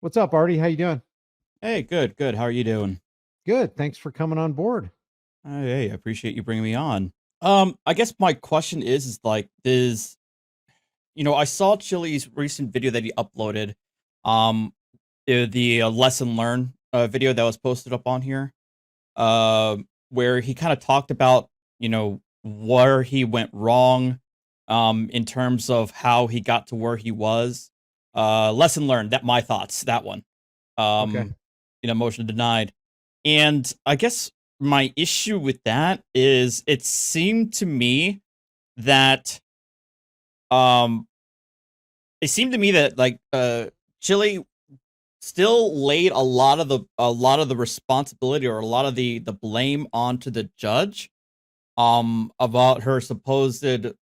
What's up, Artie? How you doing? Hey, good, good. How are you doing? Good. Thanks for coming on board. Hey, I appreciate you bringing me on. I guess my question is like, I saw Chille's recent video that he uploaded, um, the lesson learned video that was posted up on here, where he kind of talked about, where he went wrong, in terms of how he got to where he was. Lesson learned. That my thoughts. That one. Okay. Um, motion denied. And I guess my issue with that is it seemed to me that um Chile still laid a lot of the responsibility or a lot of the blame onto the judge about her supposed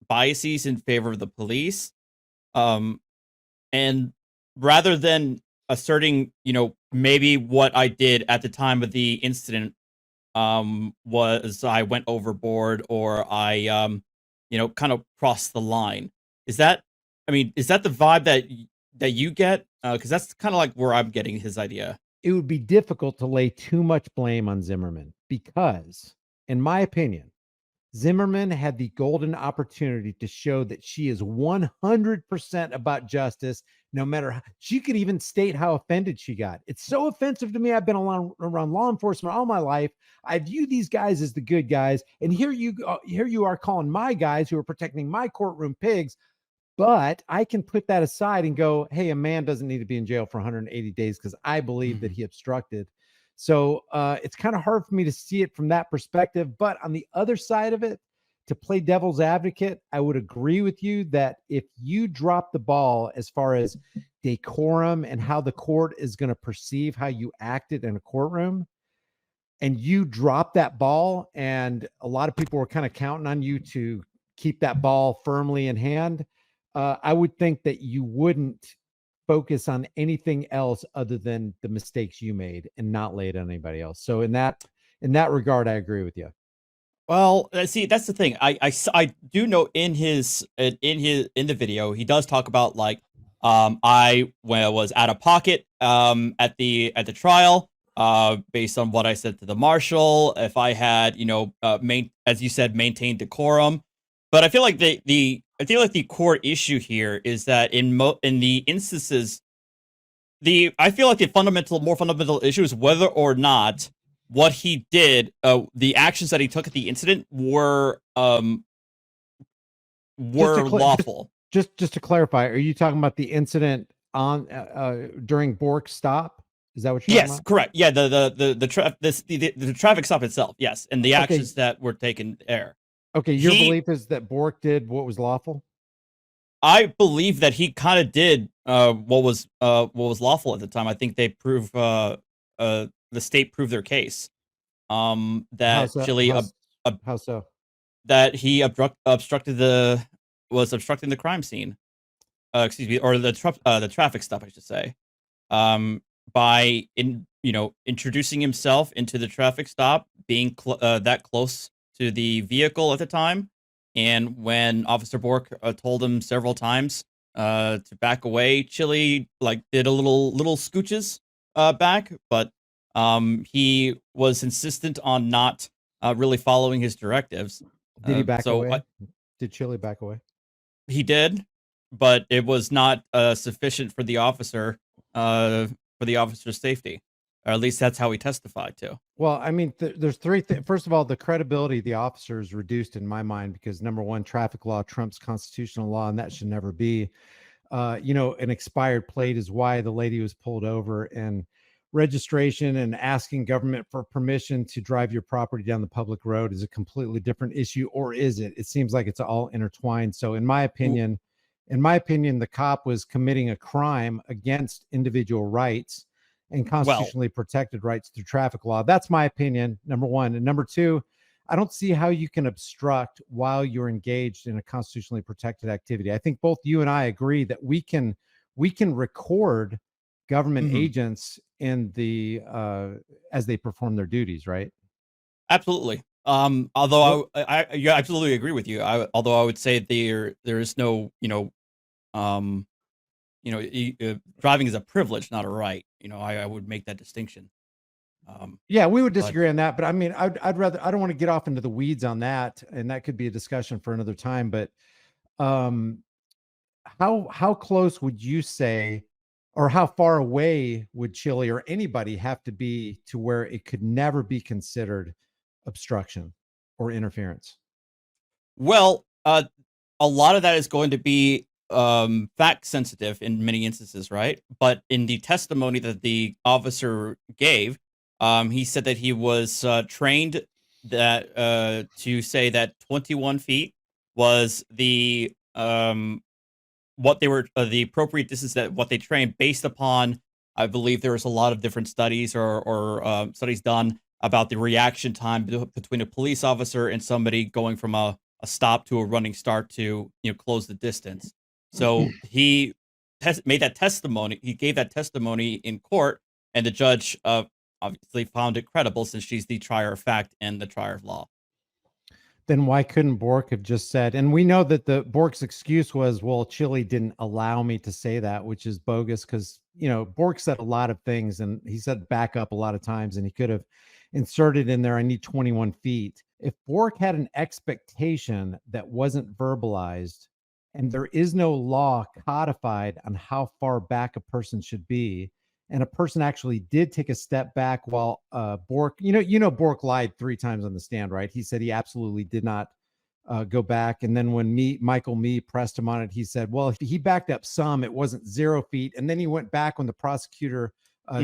biases in favor of the police. Um and rather than asserting, maybe what I did at the time of the incident was I went overboard or I kind of crossed the line. Is that is that the vibe that you get? Because that's kind of like where I'm getting his idea. It would be difficult to lay too much blame on Zimmerman because, in my opinion, Zimmerman had the golden opportunity to show that she is 100% about justice, no matter how she could even state how offended she got. It's so offensive to me. I've been around law enforcement all my life. I view these guys as the good guys. And here you are calling my guys who are protecting my courtroom pigs. But I can put that aside and go, hey, a man doesn't need to be in jail for 180 days because I believe that Mhm. he obstructed. So it's kind of hard for me to see it from that perspective. But on the other side of it, to play devil's advocate, I would agree with you that if you drop the ball as far as decorum and how the court is going to perceive how you acted in a courtroom, and you drop that ball, and a lot of people were kind of counting on you to keep that ball firmly in hand, I would think that you wouldn't focus on anything else other than the mistakes you made and not lay it on anybody else. So in that regard, I agree with you. Well, see, that's the thing. I do know in the video he does talk about like I when I was out of pocket at the trial based on what I said to the marshal, if I had as you said, maintained decorum. But I feel like the core issue here is that in the instances, the I feel like the more fundamental issue is whether or not what he did, the actions that he took at the incident Just to were cl- just lawful. just to clarify, are you talking about the incident on during Bork's stop? Is that what you're talking Yes, about? correct. Yeah, the traffic stop itself. Yes, and the Okay. actions that were taken there. Okay. Your He, belief is that Bork did what was lawful? I believe that he kind of did what was lawful at the time. I think the state proved their case. How That so? Chile How so? that he obstructed the was obstructing the crime scene. Excuse me, or the traffic stop, I should say. Um, by introducing himself into the traffic stop, being that close to the vehicle at the time, and when Officer Bork told him several times to back away, Chile like did a little scooches back, but he was insistent on not really following his directives. Did he back So away? Did Chile back away? he did, but it was not sufficient for the officer's safety, or at least that's how he testified to. Well, I mean, there's three things. First of all, the credibility of the officer is reduced in my mind because number one, traffic law trumps constitutional law, and that should never be. An expired plate is why the lady was pulled over, and registration and asking government for permission to drive your property down the public road is a completely different issue, or is it? It seems like it's all intertwined. So, in my opinion, the cop was committing a crime against individual rights and Well, constitutionally protected rights through traffic law. That's my opinion, number one. And number two, I don't see how you can obstruct while you're engaged in a constitutionally protected activity. I think both you and I agree that we can record government mhm, agents in the as they perform their duties, right? absolutely. What Although I yeah, absolutely agree with you. Although I would say there is no um driving is a privilege, not a right. I would make that distinction. Yeah, we would disagree on that, but I mean, I'd rather, I don't want to get off into the weeds on that, and that could be a discussion for another time. But how close would you say, or how far away would Chille or anybody have to be to where it could never be considered obstruction or interference? Well, a lot of that is going to be fact sensitive in many instances, right? But in the testimony that the officer gave, he said that he was trained that to say that 21 feet was the what they were the appropriate distance, that what they trained based upon. I believe there was a lot of different studies or studies done about the reaction time between a police officer and somebody going from a stop to a running start to close the distance. So he made that testimony. He gave that testimony in court, and the judge obviously found it credible, since she's the trier of fact and the trier of law. Then why couldn't Bork have just said, and we know that the Bork's excuse was, well, Chille didn't allow me to say that, which is bogus, because Bork said a lot of things, and he said back up a lot of times, and he could have inserted in there, I need 21 feet. If Bork had an expectation that wasn't verbalized, and there is no law codified on how far back a person should be, and a person actually did take a step back while Bork, Bork lied 3 times on the stand, right? He said he absolutely did not go back. And then when Michael Mee pressed him on it, he said, well, he backed up some, it wasn't 0 feet. And then he went back when the prosecutor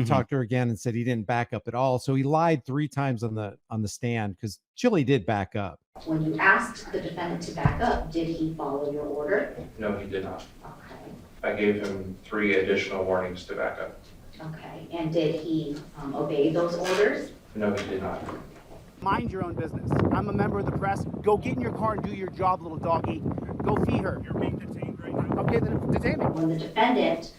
talked to her again and said he didn't back up at all. So he lied 3 times on the stand, because Chille did back up. When you asked the defendant to back up, did he follow your order? No, he did not. Okay. I gave him 3 additional warnings to back up. Okay, and did he obey those orders? No, he did not. Mind your own business. I'm a member of the press. Go get in your car and do your job, little doggy. Go feed her. You're being detained right now. Okay, then detain me. When the defendant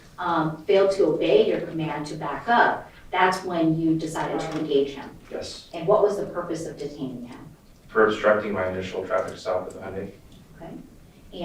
failed to obey your command to back up, that's when you decided to engage him. Yes. And what was the purpose of detaining him? For obstructing my initial traffic stop with the Hyundai. Okay.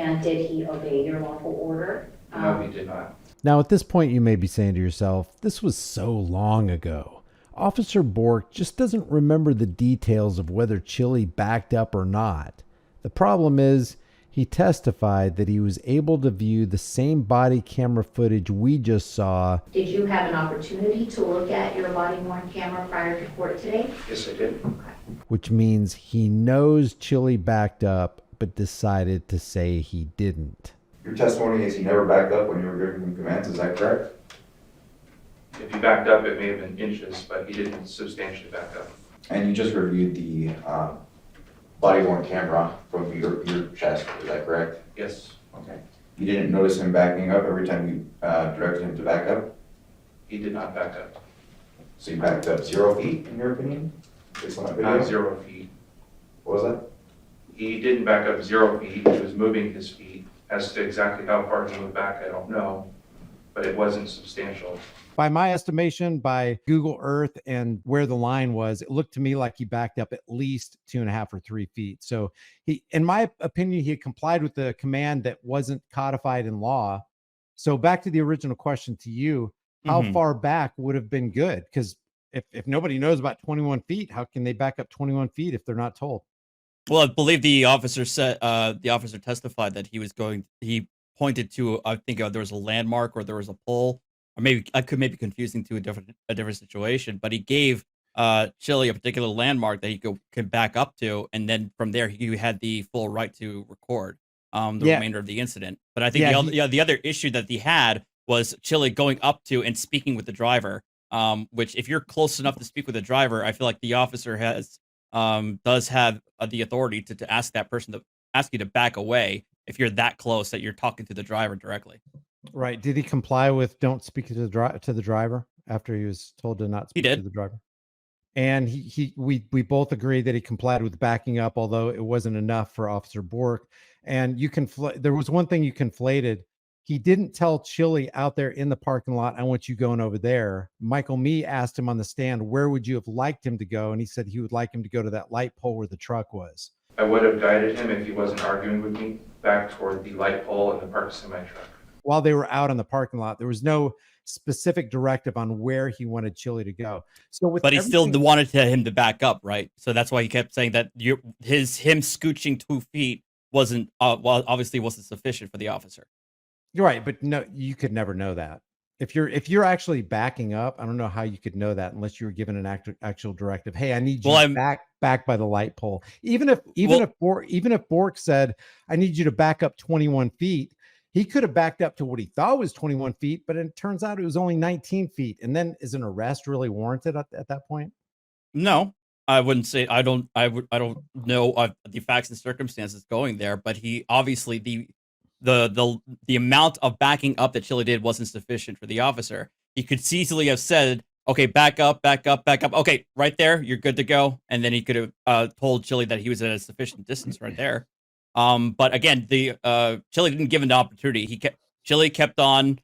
And did he obey your lawful order? No, he did not. Now, at this point, you may be saying to yourself, this was so long ago. Officer Bork just doesn't remember the details of whether Chille backed up or not. The problem is, he testified that he was able to view the same body camera footage we just saw. Did you have an opportunity to look at your body-worn camera prior to court today? Yes, I did. Okay. Which means he knows Chille backed up, but decided to say he didn't. Your testimony is he never backed up when you were giving him commands, is that correct? If he backed up, it may have been inches, but he didn't substantially back up. And you just reviewed the body-worn camera from your chest, is that correct? Yes, Okay. You didn't notice him backing up every time you directed him to back up? he did not back up. So you backed up 0 feet, in your opinion? Based on that video? Not 0 feet. What was that? He didn't back up 0 feet. He was moving his feet. As to exactly how far he moved back, I don't know, but it wasn't substantial. By my estimation, by Google Earth and where the line was, it looked to me like he backed up at least 2.5 or 3 feet. So he, in my opinion, he had complied with the command that wasn't codified in law. So back to the original question to you, how far back would have been good? Because if nobody knows about 21 feet, how can they back up 21 feet if they're not told? Well, I believe the officer said the officer testified that he pointed to, I think there was a landmark or there was a pole, or maybe I could maybe confusing to a different situation, but he gave Chille a particular landmark that he could back up to, and then from there he had the full right to record the remainder of the incident. But I think the other issue that he had was Chille going up to and speaking with the driver, which if you're close enough to speak with the driver, I feel like the officer does have the authority to ask that person to ask you to back away if you're that close that you're talking to the driver directly. Right. Did he comply with don't speak to the driver after he was told to not speak to the driver? And we both agree that he complied with backing up, although it wasn't enough for Officer Bork. And there was one thing you conflated. He didn't tell Chille out there in the parking lot, I want you going over there. Michael Mee asked him on the stand, where would you have liked him to go? And he said he would like him to go to that light pole where the truck was. I would have guided him if he wasn't arguing with me back toward the light pole and the parked semi truck. while they were out in the parking lot. There was no specific directive on where he wanted Chille to go. So with But he still everything- wanted him to back up, right? So that's why he kept saying that him scooching 2 feet wasn't obviously wasn't sufficient for the officer. You're right, but no, you could never know that. If you're actually backing up, I don't know how you could know that unless you were given an actual directive. Hey, I need you back by the light pole. Even if Bork said, I need you to back up 21 feet, he could have backed up to what he thought was 21 feet, but it turns out it was only 19 feet. And then is an arrest really warranted at that point? No, I wouldn't say. I don't know the facts and circumstances going there, but he obviously the amount of backing up that Chille did wasn't sufficient for the officer. He could easily have said, okay, back up. Okay, right there, you're good to go. And then he could have told Chille that he was at a sufficient distance right there. But again, the Chille didn't give him the opportunity. Chille kept on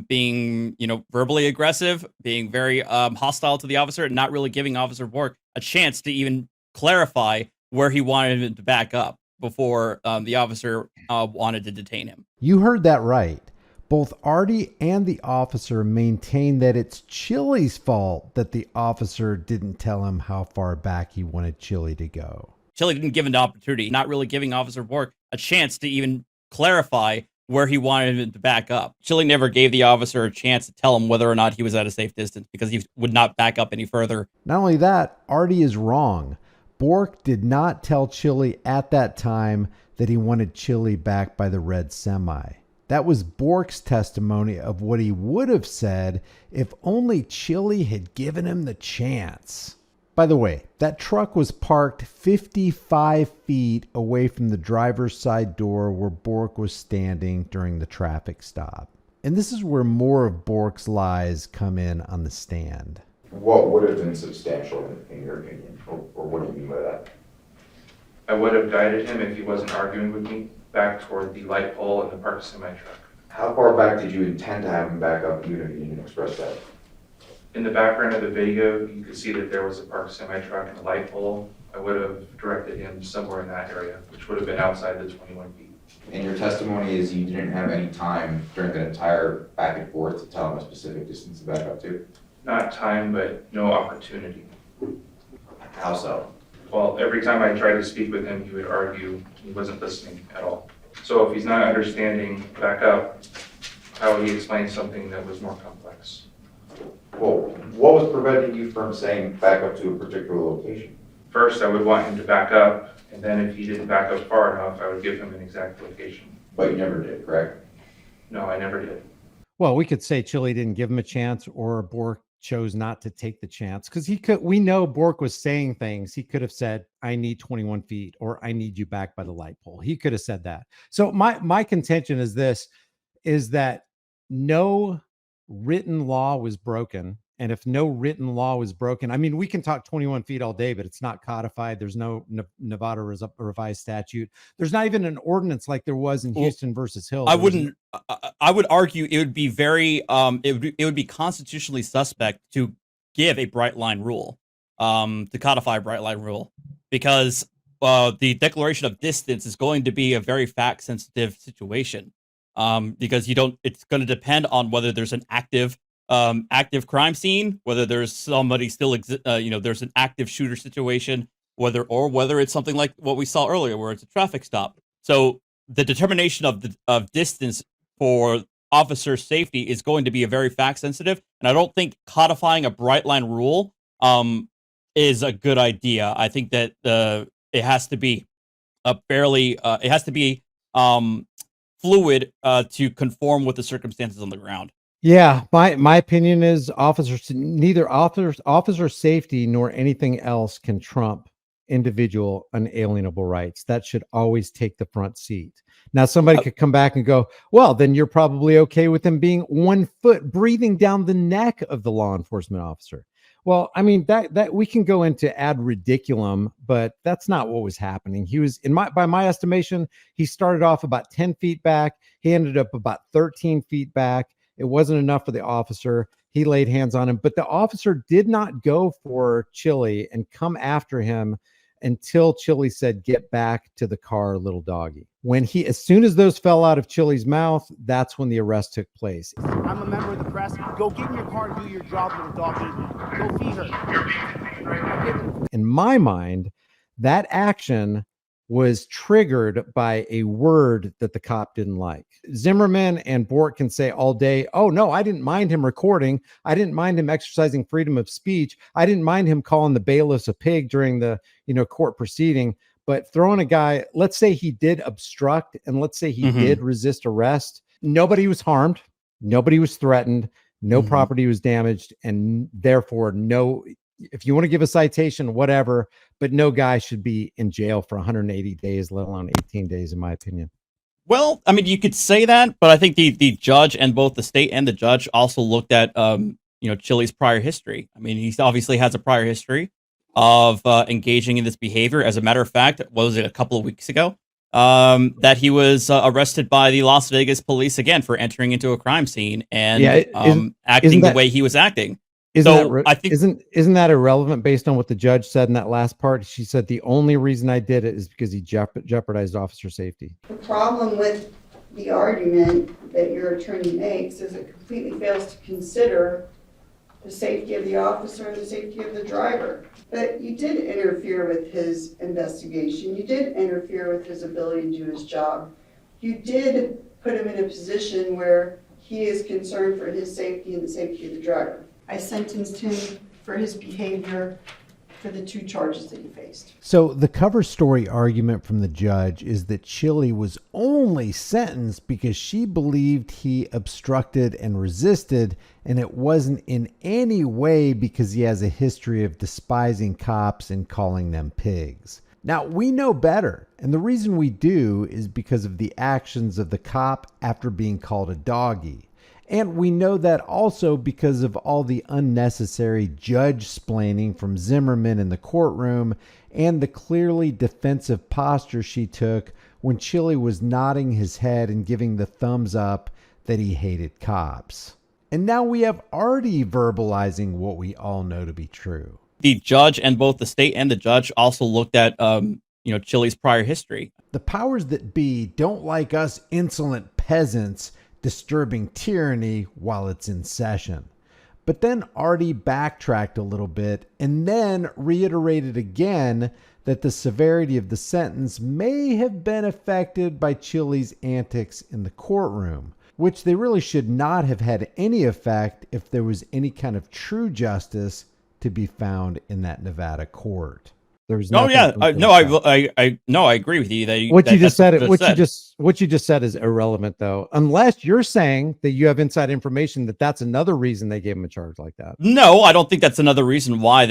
being, verbally aggressive, being very hostile to the officer, and not really giving Officer Bork a chance to even clarify where he wanted him to back up before the officer wanted to detain him. You heard that right. Both Artie and the officer maintain that it's Chille's fault that the officer didn't tell him how far back he wanted Chille to go. Chille didn't give him the opportunity, not really giving Officer Bork a chance to even clarify where he wanted him to back up. Chille never gave the officer a chance to tell him whether or not he was at a safe distance because he would not back up any further. Not only that, Artie is wrong. Bork did not tell Chille at that time that he wanted Chille back by the red semi. That was Bork's testimony of what he would have said if only Chille had given him the chance. By the way, that truck was parked 55 feet away from the driver's side door where Bork was standing during the traffic stop. And this is where more of Bork's lies come in on the stand. What would have been substantial in your opinion, or what do you mean by that? I would have guided him if he wasn't arguing with me back toward the light pole and the parked semi-truck. How far back did you intend to have him back up, even if you didn't express that? In the background of the video, you could see that there was a parked semi-truck and a light pole. I would have directed him somewhere in that area, which would have been outside the 21 feet. And your testimony is you didn't have any time during the entire back and forth to tell him a specific distance to back up to? Not time, but no opportunity. How so? Well, every time I tried to speak with him, he would argue. He wasn't listening at all. So if he's not understanding back up, how would he explain something that was more complex? Well, what was preventing you from saying back up to a particular location? First, I would want him to back up, and then if he didn't back up far enough, I would give him an exact location. But you never did, correct? No, I never did. Well, we could say Chille didn't give him a chance, or Bork chose not to take the chance, because we know Bork was saying things. He could have said, I need 21 feet, or I need you back by the light pole. He could have said that. So my contention is that no written law was broken. And if no written law was broken, I mean, we can talk 21 feet all day, but it's not codified. There's no Nevada revised statute. There's not even an ordinance like there was in Houston versus Hill. I would argue it would be very, it would be constitutionally suspect to give a bright line rule, to codify a bright line rule, because the declaration of distance is going to be a very fact sensitive situation, because it's going to depend on whether there's an active crime scene, whether there's somebody still, there's an active shooter situation, whether it's something like what we saw earlier, where it's a traffic stop. So the determination of distance for officer safety is going to be a very fact sensitive, and I don't think codifying a bright line rule is a good idea. I think that it has to be fluid to conform with the circumstances on the ground. Yeah, my opinion is neither officer safety nor anything else can trump individual unalienable rights. That should always take the front seat. Now, somebody could come back and go, well, then you're probably okay with them being 1 foot breathing down the neck of the law enforcement officer. Well, I mean, that we can go into ad ridiculum, but that's not what was happening. He was, by my estimation, he started off about 10 feet back. He ended up about 13 feet back. It wasn't enough for the officer. He laid hands on him, but the officer did not go for Chille and come after him until Chille said, "Get back to the car, little doggy." As soon as those fell out of Chille's mouth, that's when the arrest took place. I'm a member of the press. Go get in your car and do your job, little doggy. Go feed her. In my mind, that action was triggered by a word that the cop didn't like. Zimmerman and Bort can say all day, "Oh no, I didn't mind him recording. I didn't mind him exercising freedom of speech. I didn't mind him calling the bailiffs a pig during the court proceeding." But throwing a guy, let's say he did obstruct, and let's say he did resist arrest. Nobody was harmed. Nobody was threatened. No property was damaged, and therefore no. If you want to give a citation, whatever, but no guy should be in jail for 180 days, let alone 18 days, in my opinion. Well, I mean, you could say that, but I think the judge and both the state and the judge also looked at Chille's prior history. I mean, he obviously has a prior history of engaging in this behavior. As a matter of fact, what was it, a couple of weeks ago, that he was arrested by the Las Vegas police again for entering into a crime scene and acting the way he was acting. Isn't that irrelevant based on what the judge said in that last part? She said the only reason I did it is because he jeopardized officer safety. The problem with the argument that your attorney makes is it completely fails to consider the safety of the officer and the safety of the driver. But you did interfere with his investigation. You did interfere with his ability to do his job. You did put him in a position where he is concerned for his safety and the safety of the driver. I sentenced him for his behavior for the 2 charges that he faced. So the cover story argument from the judge is that Chille was only sentenced because she believed he obstructed and resisted, and it wasn't in any way because he has a history of despising cops and calling them pigs. Now, we know better, and the reason we do is because of the actions of the cop after being called a doggy. And we know that also because of all the unnecessary judge-splaining from Zimmerman in the courtroom and the clearly defensive posture she took when Chille was nodding his head and giving the thumbs up that he hated cops. And now we have Artie verbalizing what we all know to be true. The judge and both the state and the judge also looked at Chille's prior history. The powers that be don't like us insolent peasants disturbing tyranny while it's in session. But then Artie backtracked a little bit and then reiterated again that the severity of the sentence may have been affected by Chille's antics in the courtroom, which they really should not have had any effect if there was any kind of true justice to be found in that Nevada court. There's I agree with you. What you just said is irrelevant, though, unless you're saying that you have inside information that that's another reason they gave him a charge like that. No, I don't think that's another reason why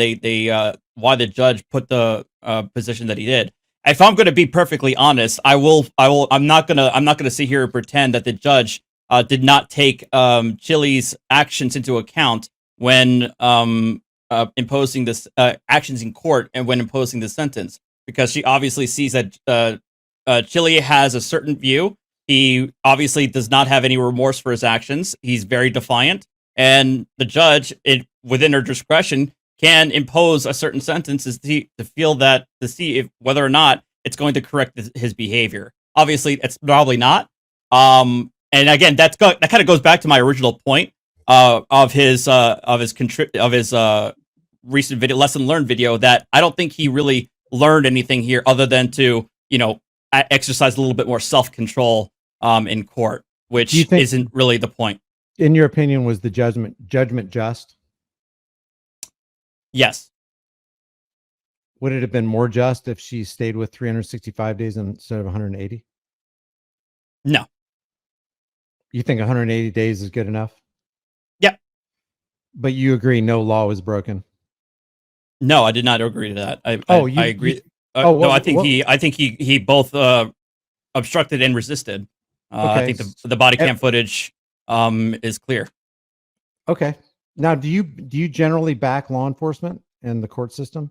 why the judge put the position that he did. If I'm going to be perfectly honest, I'm not gonna sit here and pretend that the judge did not take Chille's actions into account when imposing this actions in court and when imposing the sentence, because she obviously sees that Chille has a certain view. He obviously does not have any remorse for his actions. He's very defiant, and the judge, within her discretion, can impose a certain sentence to see if whether or not it's going to correct his behavior. Obviously, it's probably not. And again, that kind of goes back to my original point of his recent video, lesson learned video, that I don't think he really learned anything here other than to exercise a little bit more self-control in court, which isn't really the point. In your opinion, was the judgment just? Yes. Would it have been more just if she stayed with 365 days instead of 180? No. You think 180 days is good enough? Yeah. But you agree no law was broken? No, I did not agree to that. I agree. I think he both obstructed and resisted. I think the body cam footage is clear. Okay. Now, do you generally back law enforcement and the court system?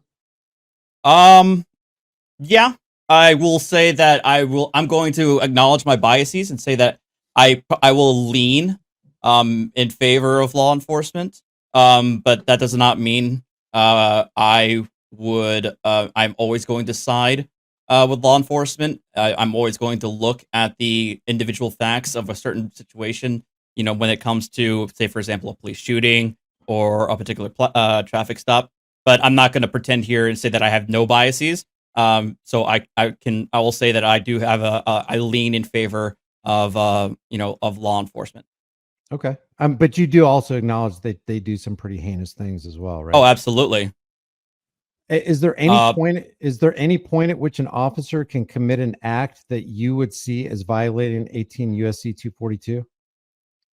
Yeah, I will say that I'm going to acknowledge my biases and say that I will lean in favor of law enforcement. But that does not mean I I'm always going to side with law enforcement. I'm always going to look at the individual facts of a certain situation. You know, when it comes to, say, for example, a police shooting or a particular traffic stop. But I'm not going to pretend here and say that I have no biases. So I will say that I do have I lean in favor of of law enforcement. Okay. But you do also acknowledge that they do some pretty heinous things as well, right? Oh, absolutely. Is there any point at which an officer can commit an act that you would see as violating 18 USC 242?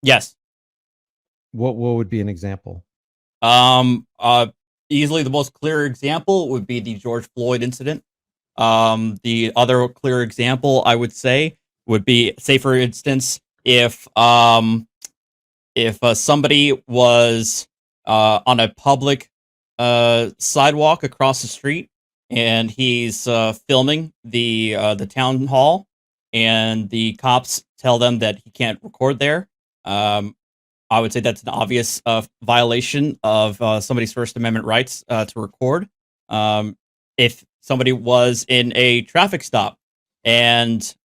Yes. What would be an example? Easily the most clear example would be the George Floyd incident. The other clear example I would say would be, say for instance, if somebody was on a public sidewalk across the street and he's filming the town hall, and the cops tell them that he can't record there. I would say that's an obvious violation of somebody's First Amendment rights to record. If somebody was in a traffic stop and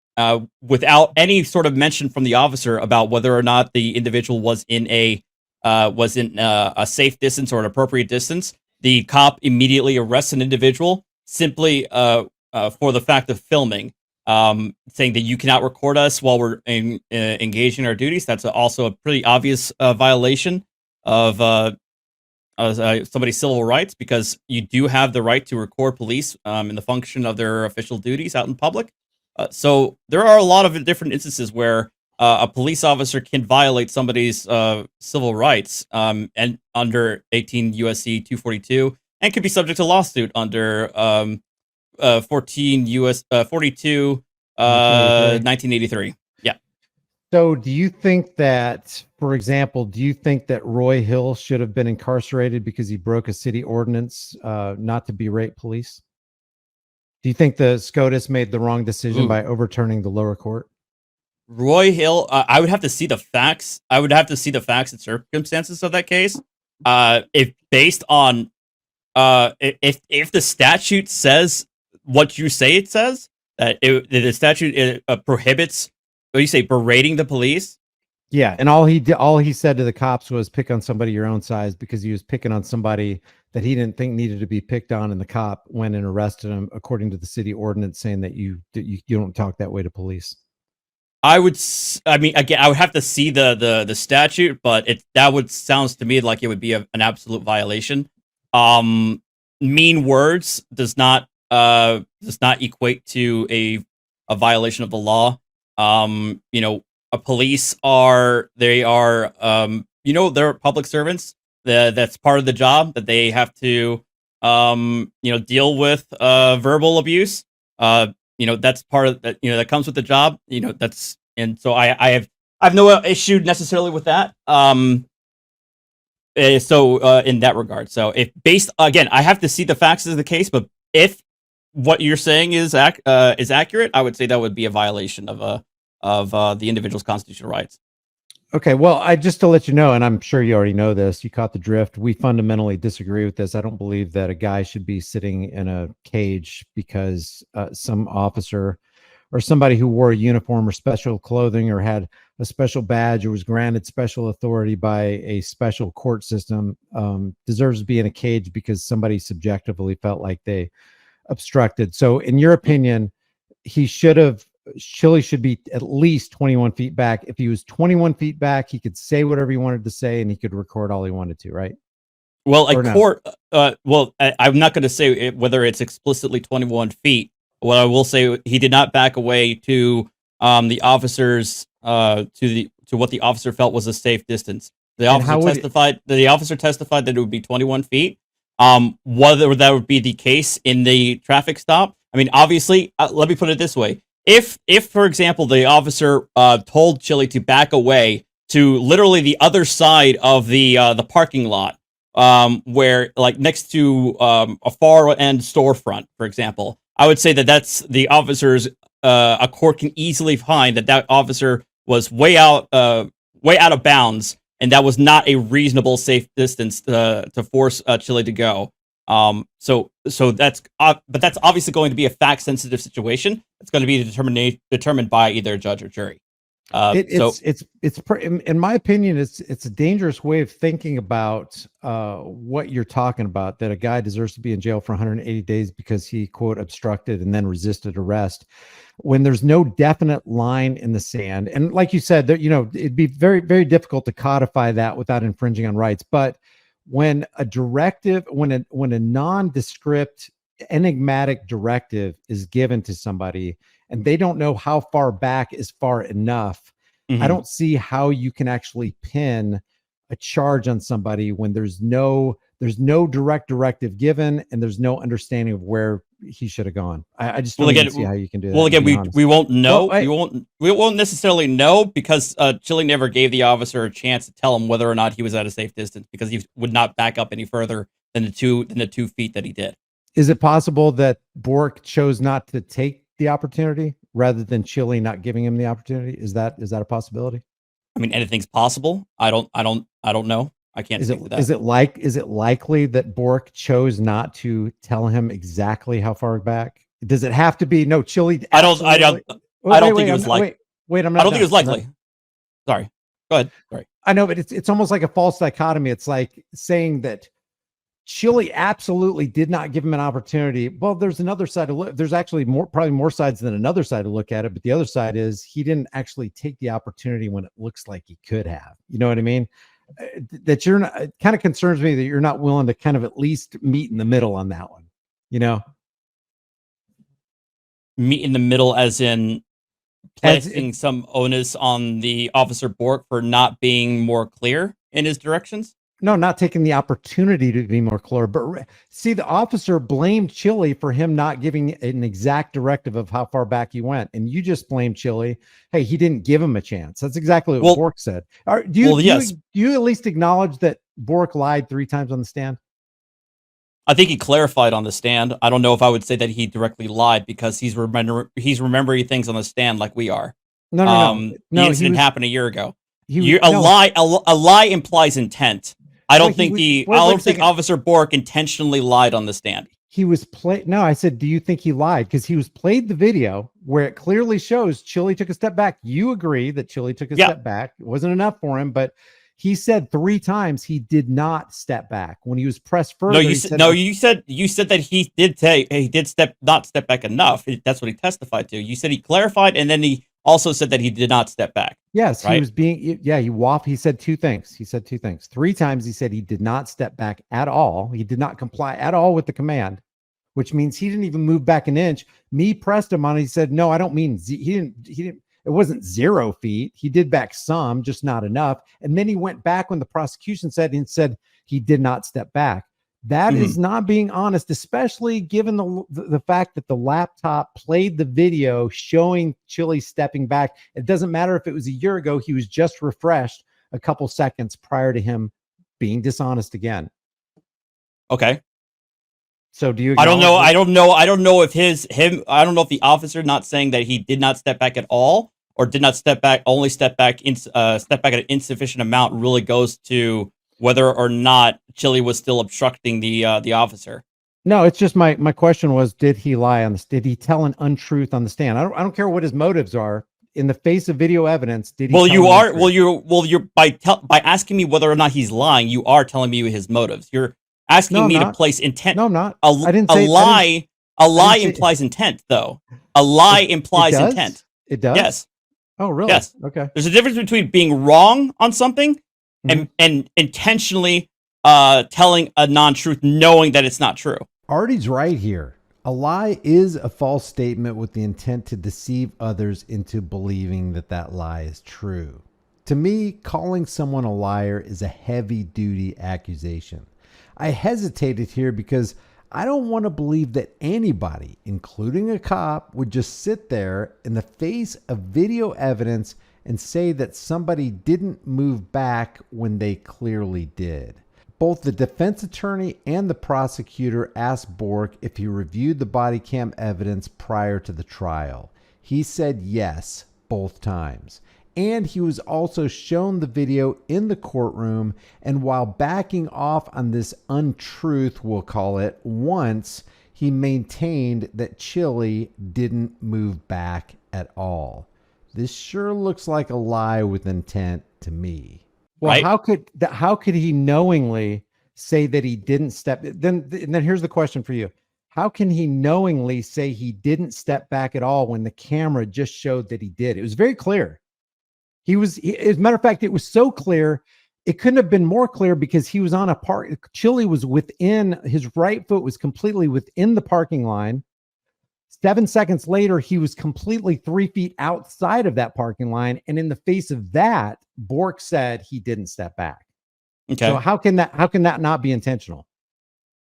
without any sort of mention from the officer about whether or not the individual was in a safe distance or an appropriate distance, the cop immediately arrests an individual simply for the fact of filming, saying that you cannot record us while we're engaged in our duties. That's also a pretty obvious violation of somebody's civil rights, because you do have the right to record police in the function of their official duties out in public. So there are a lot of different instances where a police officer can violate somebody's civil rights and under 18 USC 242, and could be subject to lawsuit under 42 1983. Yeah. So do you think that, for example, Roy Hill should have been incarcerated because he broke a city ordinance not to berate police? Do you think the SCOTUS made the wrong decision by overturning the lower court? Roy Hill, I would have to see the facts. I would have to see the facts and circumstances of that case. If based on if the statute says what you say it says, that the statute prohibits, what do you say, berating the police? Yeah, and all he said to the cops was pick on somebody your own size, because he was picking on somebody that he didn't think needed to be picked on, and the cop went and arrested him according to the city ordinance, saying that you don't talk that way to police. I would have to see the statute, but sounds to me like it would be an absolute violation. Mean words does not equate to a violation of the law. Police they're public servants. That's part of the job, that they have to deal with verbal abuse. That's part of that, that comes with the job. So I have no issue necessarily with that. In that regard, so if based, again, I have to see the facts of the case, but if what you're saying is accurate, I would say that would be a violation of the individual's constitutional rights. Okay, well, just to let you know, and I'm sure you already know this, you caught the drift. We fundamentally disagree with this. I don't believe that a guy should be sitting in a cage because some officer or somebody who wore a uniform or special clothing or had a special badge or was granted special authority by a special court system deserves to be in a cage because somebody subjectively felt like they obstructed. So in your opinion, Chille should be at least 21 feet back. If he was 21 feet back, he could say whatever he wanted to say and he could record all he wanted to, right? Well, I'm not going to say whether it's explicitly 21 feet. What I will say, he did not back away to the officers to what the officer felt was a safe distance. The officer testified that it would be 21 feet. Whether that would be the case in the traffic stop, I mean, obviously, let me put it this way: if for example, the officer told Chille to back away to literally the other side of the parking lot, where, like, next to a far end storefront, for example, I would say that that's the officer's. A court can easily find that officer was way out of bounds, and that was not a reasonable safe distance to force Chille to go. So that's but that's obviously going to be a fact sensitive situation. It's going to be determined by either a judge or jury. In my opinion, it's a dangerous way of thinking about what you're talking about, that a guy deserves to be in jail for 180 days because he, quote, obstructed and then resisted arrest, when there's no definite line in the sand. And like you said, that, you know, it'd be very, very difficult to codify that without infringing on rights. But when a directive, when a nondescript, enigmatic directive is given to somebody and they don't know how far back is far enough, I don't see how you can actually pin a charge on somebody when there's no direct directive given and there's no understanding of where he should have gone. I just don't even see how you can do that. Well, again, we won't know. We won't necessarily know because Chille never gave the officer a chance to tell him whether or not he was at a safe distance, because he would not back up any further than the 2 feet that he did. Is it possible that Bork chose not to take the opportunity rather than Chille not giving him the opportunity? Is that a possibility? I mean, anything's possible. I don't know. I can't speak to that. Is it likely that Bork chose not to tell him exactly how far back? Does it have to be Chille? I don't think it was likely. Wait, I'm not. I don't think it was likely. Sorry. Go ahead. Sorry. I know, but it's almost like a false dichotomy. It's like saying that Chille absolutely did not give him an opportunity. Well, there's another side to look. There's actually probably more sides than another side to look at it. But the other side is he didn't actually take the opportunity when it looks like he could have. You know what I mean? That you're not, it kind of concerns me that you're not willing to kind of at least meet in the middle on that one. You know, meet in the middle as in placing some onus on the officer Bork for not being more clear in his directions. No, not taking the opportunity to be more clear. But see, the officer blamed Chille for him not giving an exact directive of how far back he went. And you just blamed Chille. Hey, he didn't give him a chance. That's exactly what Bork said. Do you at least acknowledge that Bork lied 3 times on the stand? I think he clarified on the stand. I don't know if I would say that he directly lied, because he's remembering things on the stand like we are. No. The incident happened a year ago. A lie implies intent. I don't think Officer Bork intentionally lied on the stand. He was No, I said, do you think he lied? Because he was played the video where it clearly shows Chille took a step back. You agree that Chille took a step back. It wasn't enough for him, but he said 3 times he did not step back when he was pressed further. You said that he did say he did not step back enough. That's what he testified to. You said he clarified, and then he also said that he did not step back. Yes, right? He was being, he waffled. He said 2 things. 3 times he said he did not step back at all. He did not comply at all with the command, which means he didn't even move back an inch. Me pressed him on it. He said, no, I don't mean, he didn't, it wasn't 0 feet. He did back some, just not enough. And then he went back when the prosecution said he did not step back. That is not being honest, especially given the fact that the laptop played the video showing Chille stepping back. It doesn't matter if it was a year ago. He was just refreshed a couple seconds prior to him being dishonest again. Okay. So do you? I don't know. I don't know if I don't know if the officer not saying that he did not step back at all, or did not step back, only step back at an insufficient amount, really goes to whether or not Chille was still obstructing the officer. No, it's just my question was, did he lie on this? Did he tell an untruth on the stand? I don't care what his motives are. In the face of video evidence, did he? You're by asking me whether or not he's lying, you are telling me his motives. You're asking me to place intent. No, I'm not. I didn't say a lie implies intent, though. A lie implies intent. It does? Yes. Oh, really? Yes. Okay. There's a difference between being wrong on something and intentionally telling a non-truth, knowing that it's not true. Artie's right here. A lie is a false statement with the intent to deceive others into believing that lie is true. To me, calling someone a liar is a heavy-duty accusation. I hesitated here because I don't want to believe that anybody, including a cop, would just sit there in the face of video evidence and say that somebody didn't move back when they clearly did. Both the defense attorney and the prosecutor asked Bork if he reviewed the body cam evidence prior to the trial. He said yes, both times. And he was also shown the video in the courtroom. And while backing off on this untruth, we'll call it, once, he maintained that Chille didn't move back at all. This sure looks like a lie with intent to me. Well, Right? how could he knowingly say that he didn't step? Then here's the question for you. How can he knowingly say he didn't step back at all when the camera just showed that he did? It was very clear. As a matter of fact, it was so clear, it couldn't have been more clear because he was on a park. Chille was within, his right foot was completely within the parking line. 7 seconds later, he was completely 3 feet outside of that parking line. And in the face of that, Bork said he didn't step back. Okay. So how can that not be intentional?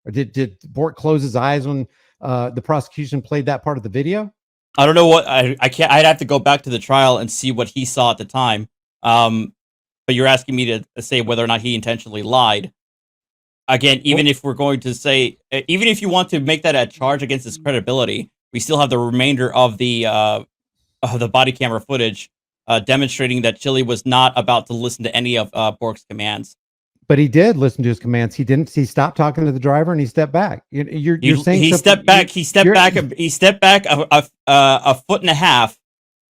Or did Bork close his eyes when the prosecution played that part of the video? I don't know what I can't. I'd have to go back to the trial and see what he saw at the time. But you're asking me to say whether or not he intentionally lied. Again, even if we're going to say, even if you want to make that a charge against his credibility, we still have the remainder of the body camera footage demonstrating that Chille was not about to listen to any of Bork's commands. But he did listen to his commands. He didn't. He stopped talking to the driver and he stepped back. You're saying he stepped back. He stepped back a foot and a half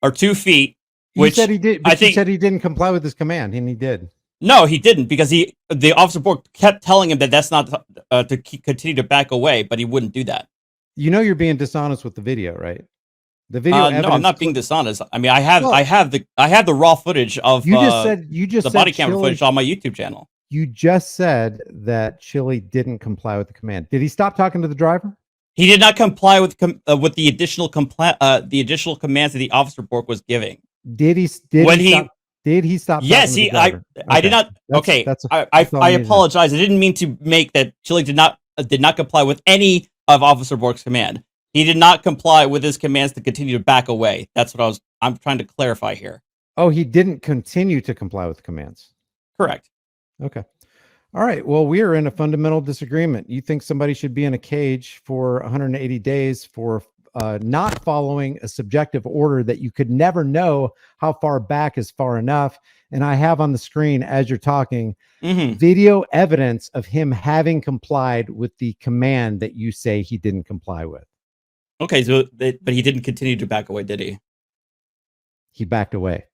or 2 feet. Which said he did. But I think he said he didn't comply with his command, and he did. No, he didn't, because the officer Bork kept telling him that that's not to continue to back away, but he wouldn't do that. You know you're being dishonest with the video, right? The video. No, I'm not being dishonest. I mean, I have the raw footage of the body camera footage on my YouTube channel. You just said that Chille didn't comply with the command. Did he stop talking to the driver? He did not comply with the additional commands that the officer Bork was giving. Did he stop? Yes, I did not. Okay, I apologize. I didn't mean to make that Chille did not comply with any of Officer Bork's command. He did not comply with his commands to continue to back away. That's what I'm trying to clarify here. Oh, he didn't continue to comply with the commands. Correct. Okay. All right. Well, we are in a fundamental disagreement. You think somebody should be in a cage for 180 days for not following a subjective order that you could never know how far back is far enough. And I have on the screen, as you're talking, video evidence of him having complied with the command that you say he didn't comply with. Okay, so but he didn't continue to back away, did he? He backed away.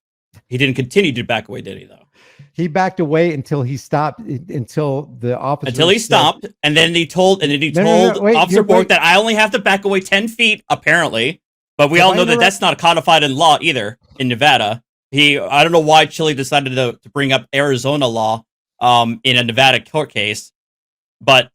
He didn't continue to back away, did he, though? He backed away until he stopped, until the officer... Until he stopped, and then he told Officer Bork that I only have to back away 10 feet, apparently. But we all know that that's not codified in law either, in Nevada. I don't know why Chille decided to bring up Arizona law in a Nevada court case, but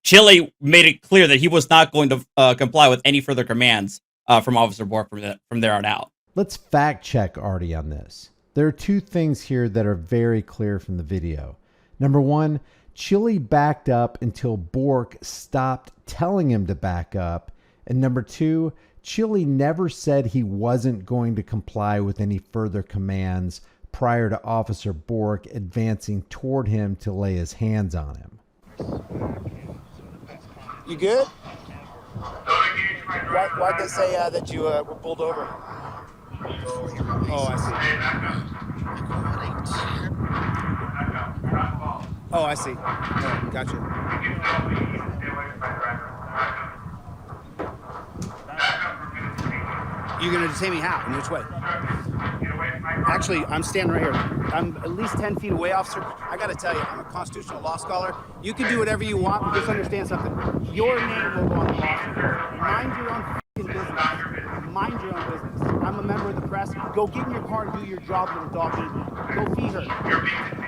Chille made it clear that he was not going to comply with any further commands from Officer Bork from there on out. Let's fact check Artie on this. There are two things here that are very clear from the video. Number one, Chille backed up until Bork stopped telling him to back up. And number two, Chille never said he wasn't going to comply with any further commands prior to Officer Bork advancing toward him to lay his hands on him. You good? Why'd they say that you were pulled over? Oh, I see. Oh, I see. Oh, gotcha. You're going to detain me how? In which way? Actually, I'm standing right here. I'm at least 10 feet away, officer. I got to tell you, I'm a constitutional law scholar. You can do whatever you want, but just understand something. Your name will go on the law school. Mind your own f***ing business. Mind your own business. I'm a member of the press. Go get in your car and do your job, little doggy. Go feed her.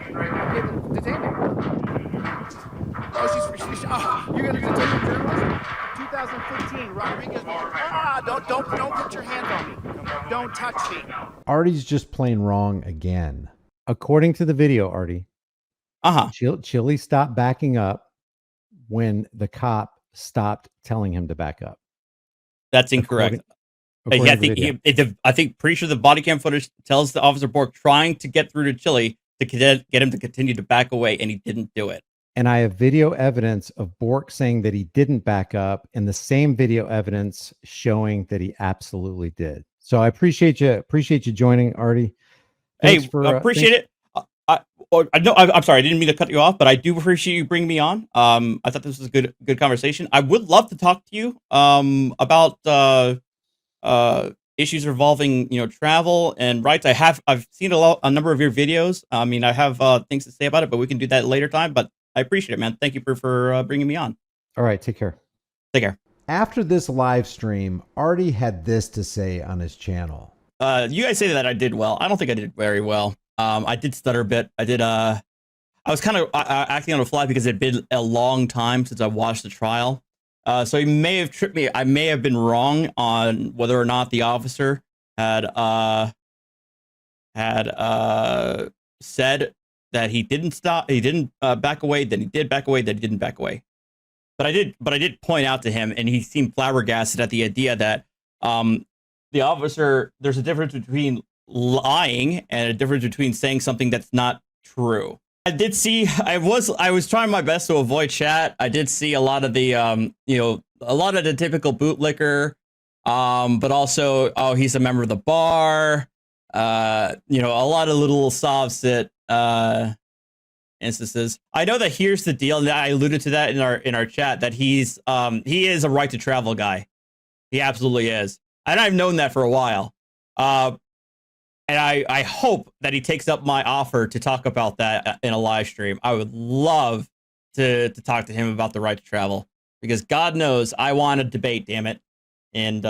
Okay, then detain me. Oh, you're going to detain a journalist? 2015, Rodriguez. Don't put your hands on me. Don't touch me. Artie's just plain wrong again. According to the video, Artie, Chille stopped backing up when the cop stopped telling him to back up. That's incorrect. I think pretty sure the body cam footage tells the Officer Bork trying to get through to Chille to get him to continue to back away, and he didn't do it. And I have video evidence of Bork saying that he didn't back up, and the same video evidence showing that he absolutely did. So I appreciate you joining, Artie. Thanks Hey, for appreciate it. I'm sorry, I didn't mean to cut you off, but I do appreciate you bringing me on. I thought this was a good conversation. I would love to talk to you about issues involving travel and rights. I've seen a number of your videos. I mean, I have things to say about it, but we can do that later time. But I appreciate it, man. Thank you for bringing me on. All right, take care. Take care. After this live stream, Artie had this to say on his channel. You guys say that I did well. I don't think I did very well. I did stutter a bit. I was kind of acting on the fly because it had been a long time since I watched the trial. So he may have tripped me. I may have been wrong on whether or not the officer had said that he didn't stop. He didn't back away. Then he did back away. Then he didn't back away. But I did point out to him, and he seemed flabbergasted at the idea that the officer. There's a difference between lying and a difference between saying something that's not true. I did see. I was trying my best to avoid chat. I did see a lot of the a lot of the typical bootlicker, but also, oh, he's a member of the bar. A lot of little soft sit instances. I know that here's the deal, and I alluded to that in our chat, that he is a right to travel guy. He absolutely is, and I've known that for a while. And I hope that he takes up my offer to talk about that in a live stream. I would love to talk to him about the right to travel, because God knows I want to debate, damn it. And,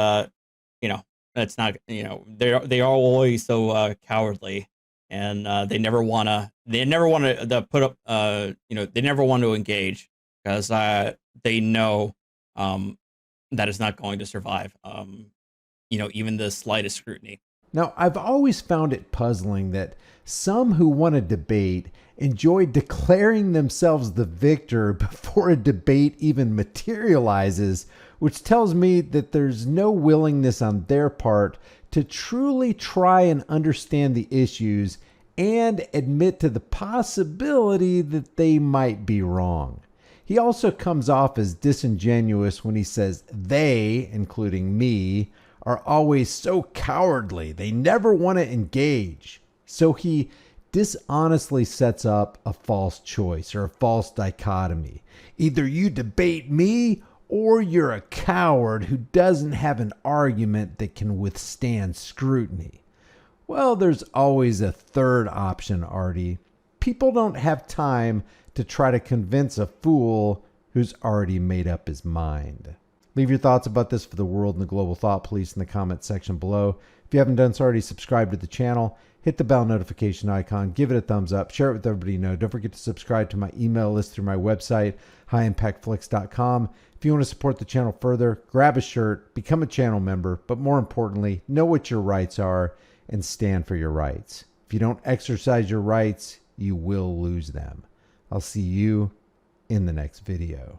it's not, they are always so cowardly, and they never want to put up, they never want to engage, because they know that it's not going to survive, even the slightest scrutiny. Now, I've always found it puzzling that some who want to debate enjoy declaring themselves the victor before a debate even materializes, which tells me that there's no willingness on their part to truly try and understand the issues and admit to the possibility that they might be wrong. He also comes off as disingenuous when he says they, including me, are always so cowardly. They never want to engage. So he dishonestly sets up a false choice or a false dichotomy. Either you debate me or you're a coward who doesn't have an argument that can withstand scrutiny. Well, there's always a third option, Artie. People don't have time to try to convince a fool who's already made up his mind. Leave your thoughts about this for the world and the global thought police in the comment section below. If you haven't done so already, subscribe to the channel, hit the bell notification icon, give it a thumbs up, share it with everybody you know. Don't forget to subscribe to my email list through my website, highimpactflix.com. If you want to support the channel further, grab a shirt, become a channel member, but more importantly, know what your rights are and stand for your rights. If you don't exercise your rights, you will lose them. I'll see you in the next video.